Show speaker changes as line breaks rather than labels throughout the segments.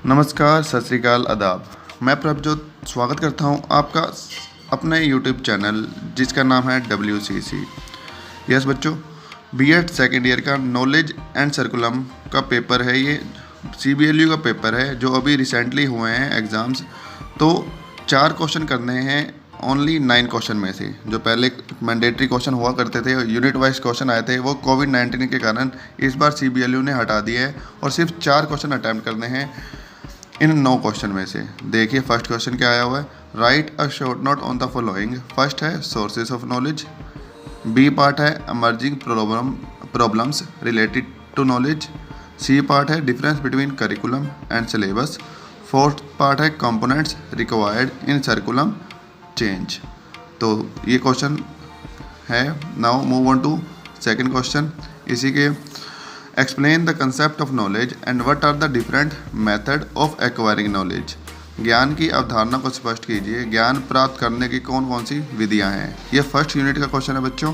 नमस्कार, सत श्री अकाल, आदाब। मैं प्रभजोत स्वागत करता हूं आपका अपने यूट्यूब चैनल जिसका नाम है WCC। यस बच्चों, बीएड सेकेंड ईयर का नॉलेज एंड सर्कुलम का पेपर है। ये CBLU का पेपर है जो अभी रिसेंटली हुए हैं एग्ज़ाम्स। तो 4 क्वेश्चन करने हैं ओनली 9 क्वेश्चन में से। जो पहले मैंडेटरी क्वेश्चन हुआ करते थे, यूनिट वाइज क्वेश्चन आए थे, वो कोविड-19 के कारण इस बार CBLU ने हटा दिए हैं और सिर्फ 4 क्वेश्चन अटैम्प्ट करने हैं इन 9 क्वेश्चन में से। देखिए फर्स्ट क्वेश्चन क्या आया हुआ है। Write a short note on the following. First है sources of knowledge. B part है emerging problems related to knowledge. C part है difference between curriculum and syllabus. Fourth part है components required in curriculum change. तो ये question है। Now move on to second question. इसी के explain the concept of knowledge and what are the different method of acquiring knowledge. ज्ञान की अवधारणा को स्पष्ट कीजिए। ज्ञान प्राप्त करने की कौन कौन सी विधियां हैं। ये फर्स्ट यूनिट का क्वेश्चन है बच्चों।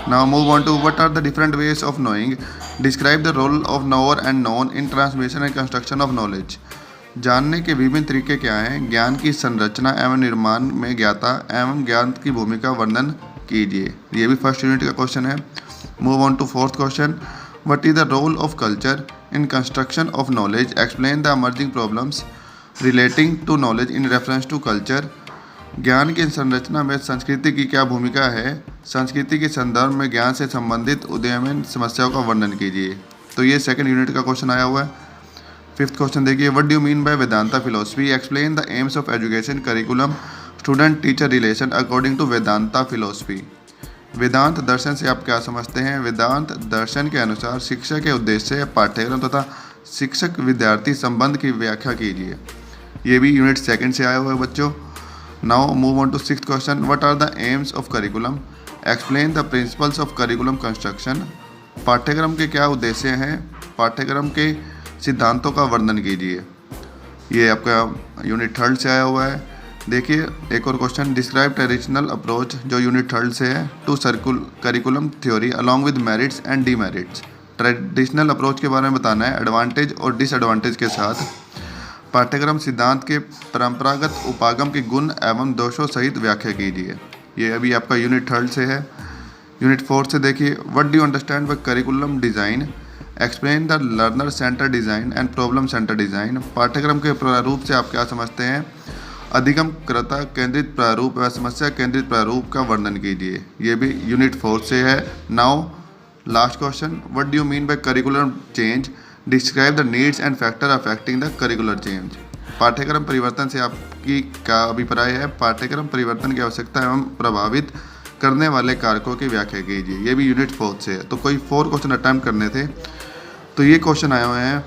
Now move on to what are the different ways of knowing. Describe the role of knower and known in transmission and construction of knowledge. जानने के विभिन्न तरीके क्या हैं। ज्ञान की संरचना एवं निर्माण में ज्ञाता एवं ज्ञान की भूमिका वर्णन कीजिए। ये भी फर्स्ट यूनिट का क्वेश्चन है। Move on to fourth question. What is the role of culture in construction of knowledge? Explain the emerging problems relating to knowledge in reference to culture. ज्ञान की संरचना में संस्कृति की क्या भूमिका है। संस्कृति के संदर्भ में ज्ञान से संबंधित उदयमान समस्याओं का वर्णन कीजिए। तो ये सेकंड यूनिट का क्वेश्चन आया हुआ है। फिफ्थ क्वेश्चन देखिए। What do you mean by Vedanta philosophy. Explain the aims of education curriculum student teacher relation according to Vedanta philosophy. Vedanta दर्शन से आप क्या समझते हैं। वेदांत दर्शन के अनुसार शिक्षा के उद्देश्य, पाठ्यक्रम तथा शिक्षक विद्यार्थी संबंध की व्याख्या कीजिए। ये भी यूनिट सेकंड से आया हुआ है बच्चों। Now move on to sixth question. What are the aims of curriculum. Explain the principles of curriculum construction. पाठ्यक्रम के क्या उद्देश्य हैं। पाठ्यक्रम के सिद्धांतों का वर्णन कीजिए। ये आपका यूनिट थर्ड से आया हुआ है। देखिए एक और क्वेश्चन। डिस्क्राइब ट्रेडिशनल अप्रोच, जो यूनिट थर्ड से है, to curriculum theory along with merits and demerits. Traditional approach के बारे में बताना है, एडवांटेज और डिसएडवांटेज के साथ। पाठ्यक्रम सिद्धांत के परंपरागत उपागम के गुण एवं दोषों सहित व्याख्या कीजिए। ये अभी आपका यूनिट थर्ड से है। यूनिट फोर्थ से देखिए। What do you understand by curriculum design. Explain the learner centre design and problem centre design. पाठ्यक्रम के प्रारूप से आप क्या समझते हैं। अधिगमकर्ता केंद्रित प्रारूप व समस्या केंद्रित प्रारूप का वर्णन कीजिए। ये भी यूनिट 4 से है। Now last question. What do you mean bye curricular change. Describe the needs and factor affecting the curricular change. पाठ्यक्रम परिवर्तन से आपकी क्या अभिप्राय है। पाठ्यक्रम परिवर्तन की आवश्यकता एवं प्रभावित करने वाले कारकों की व्याख्या कीजिए। ये भी यूनिट 4 से है। तो कोई 4 क्वेश्चन अटैम्प्ट करने थे, तो ये क्वेश्चन आए हुए हैं।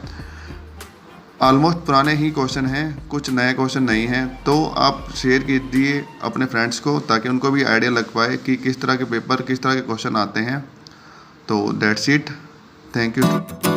ऑलमोस्ट पुराने ही क्वेश्चन हैं, कुछ नए क्वेश्चन नहीं हैं। तो आप शेयर कीजिए अपने फ्रेंड्स को ताकि उनको भी आइडिया लग पाए कि किस तरह के पेपर, किस तरह के क्वेश्चन आते हैं। तो दैट्स इट। Thank you.